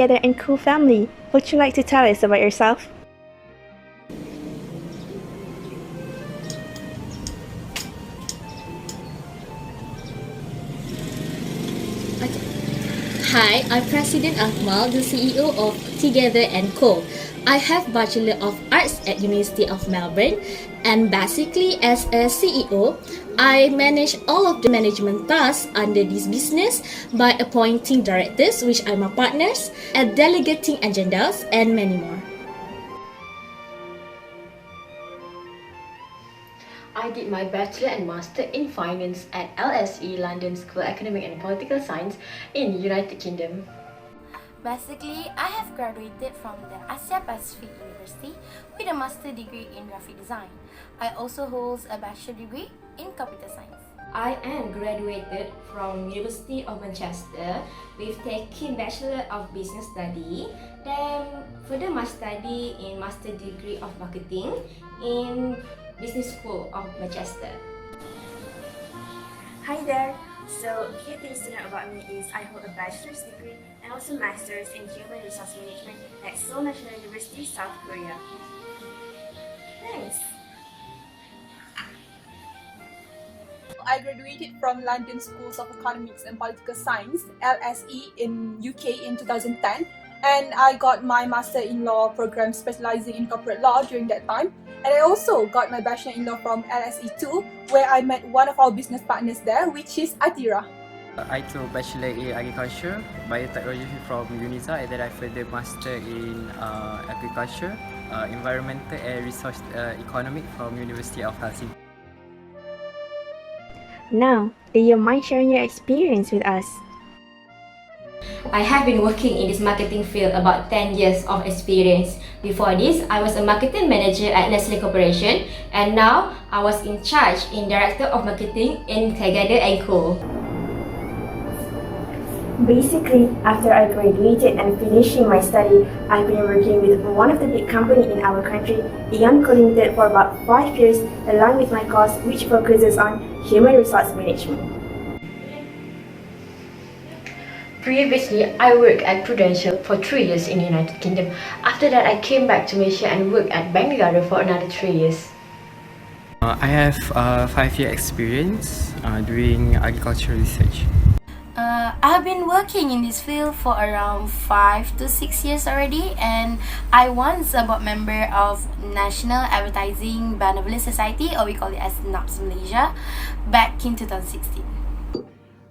TeaGather Co family. Would you like to tell us about yourself? Hi, I'm President AKMAL, the CEO of TeaGather Co. I have Bachelor of Arts at University of Melbourne, and basically as a CEO, I manage all of the management tasks under this business by appointing directors, which are my partners, and delegating agendas, and many more. I did my Bachelor and Master in Finance at LSE London School of Economic and Political Science in United Kingdom. Basically, I have graduated from the Asia Pacific University with a master degree in graphic design. I also hold a bachelor degree in computer science. I am graduated from University of Manchester with taking Bachelor of Business Study. Then further my study in Master Degree of Marketing in Business School of Manchester. Hi there! So, few things to know about me is I hold a bachelor's degree and also master's in human resource management at Seoul National University, South Korea. Thanks! I graduated from London Schools of Economics and Political Science, LSE, in UK in 2010, and I got my Master in Law program specializing in corporate law during that time. And I also got my Bachelor in Law from LSE too, where I met one of our business partners there, which is ATHIRAH. I took Bachelor in Agriculture, Biotechnology from UNIZA, and then I further Master in Agriculture, Environmental and Resource Economic from University of HAZMI. Now, do you mind sharing your experience with us? I have been working in this marketing field about 10 years of experience. Before this, I was a marketing manager at Nestle Corporation, and now I was in charge in Director of Marketing in TeaGather Co. Basically, after I graduated and finishing my study, I've been working with one of the big companies in our country, Aeon Co Limited, for about 5 years, along with my course which focuses on human resource management. Previously, I worked at Prudential for 3 years in the United Kingdom. After that, I came back to Malaysia and worked at Bank Negara for another 3 years. I have 5-year experience doing agricultural research. I've been working in this field for around 5 to 6 years already, and I once a board member of National Advertising Benevolent Society, or we call it as NABS Malaysia, back in 2016.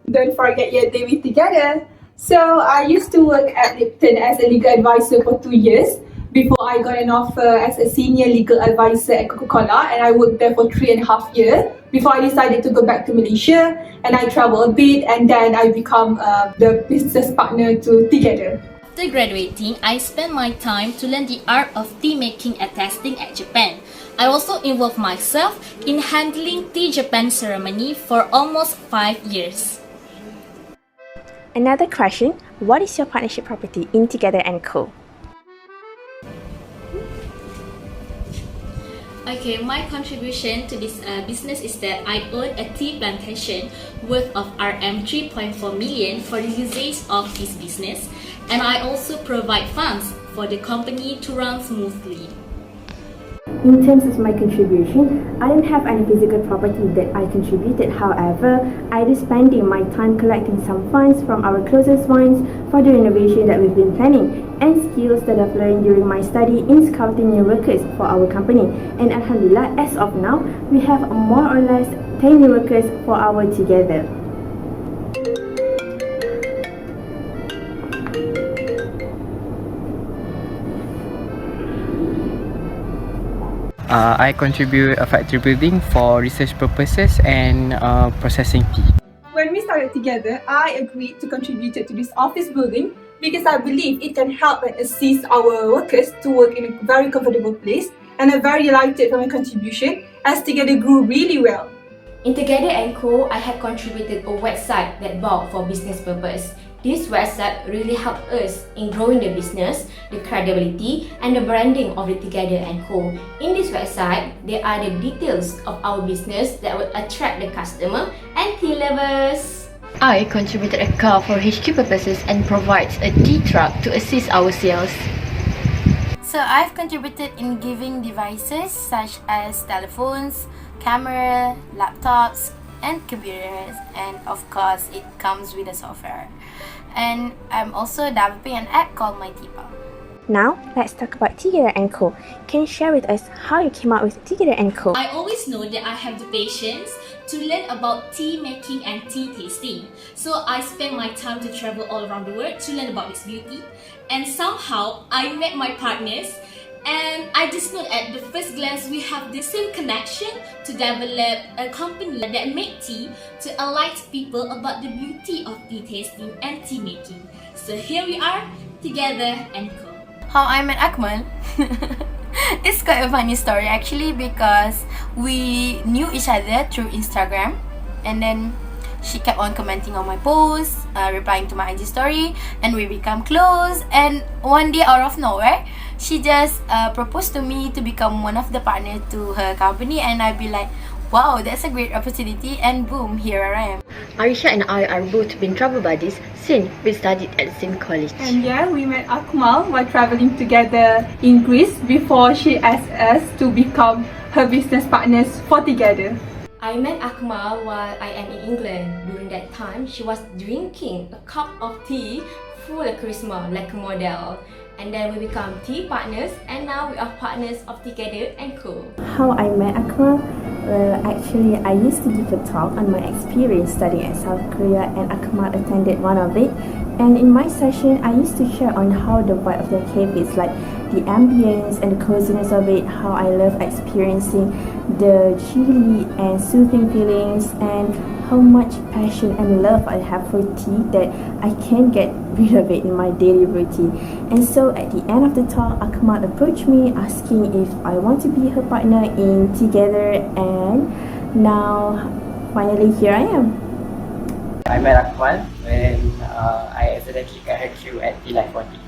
Don't forget your day with TeaGather. So I used to work at Lipton as a legal advisor for 2 years before I got an offer as a senior legal advisor at Coca-Cola, and I worked there for 3.5 years before I decided to go back to Malaysia, and I traveled a bit, and then I become the business partner to TeaGather. After graduating, I spent my time to learn the art of tea making and testing at Japan. I also involved myself in handling Tea Japan ceremony for almost 5 years. Another question, what is your partnership property in TeaGather Co? Okay, my contribution to this business is that I own a tea plantation worth of RM 3.4 million for the usage of this business, and I also provide funds for the company to run smoothly. In terms of my contribution, I don't have any physical property that I contributed. However, I is spending my time collecting some funds from our closest ones for the renovation that we've been planning, and skills that I've learned during my study in scouting new workers for our company. And Alhamdulillah, as of now, we have more or less 10 new workers for our TeaGather. I contribute a factory building for research purposes and processing tea. When we started together, I agreed to contribute to this office building because I believe it can help and assist our workers to work in a very comfortable place, and I'm very delighted for my contribution as TeaGather grew really well. In TeaGather Co, I have contributed a website that bought for business purpose. This website really helped us in growing the business, the credibility, and the branding of the TeaGather Co. In this website, there are the details of our business that will attract the customer and tea lovers. I contributed a car for HQ purposes and provides a T-truck to assist our sales. So I've contributed in giving devices such as telephones, camera, laptops, and computers, and of course it comes with a software. And I'm also developing an app called My Tipa. Now, let's talk about TeaGather Co. Can you share with us how you came up with TeaGather Co? I always know that I have the patience to learn about tea making and tea tasting. So I spent my time to travel all around the world to learn about this beauty. And somehow I met my partners, and I just know at the first glance we have the same connection to develop a company that make tea to enlighten people about the beauty of tea tasting and tea making. So here we are, TeaGather Co. How I met AKMAL? It's quite a funny story actually, because we knew each other through Instagram, and then she kept on commenting on my posts, replying to my IG story, and we become close. And one day out of nowhere, she just proposed to me to become one of the partners to her company, and I'd be like, wow, that's a great opportunity, and boom, here I am. Arisya and I are both been travel buddies since we studied at the same college. And yeah, we met AKMAL while traveling together in Greece before she asked us to become her business partners for TeaGather. I met AKMAL while I am in England. During that time, she was drinking a cup of tea full of charisma like a model. And then we become tea partners, and now we are partners of TeaGather Co. How I met AKMAL? Actually, I used to give a talk on my experience studying at South Korea, and AKMAL attended one of it. And in my session, I used to share on how the vibe of the cave is like, the ambience and the coziness of it, how I love experiencing the chilly and soothing feelings, and how much passion and love I have for tea that I can't get rid of it in my daily routine. And so at the end of the talk, AKMAL approached me asking if I want to be her partner in TeaGather, and now finally here I am. I met AKMAL when I accidentally got her queue at T-Life 40.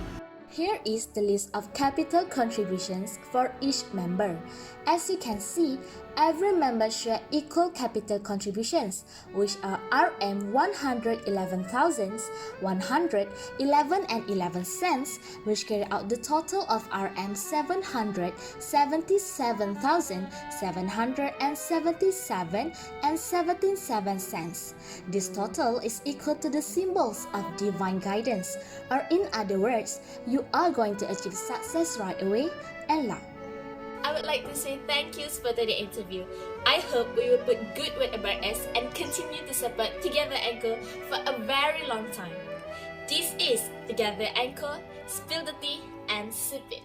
Here is the list of capital contributions for each member. As you can see, every member share equal capital contributions, which are RM 111,111.11, which carry out the total of RM 777,777.77 This total is equal to the symbols of divine guidance, or in other words, you are going to achieve success right away and luck. I would like to say thank you for the interview. I hope we will put good word about us and continue to support TeaGather Co for a very long time. This is TeaGather Co, spill the tea and sip it.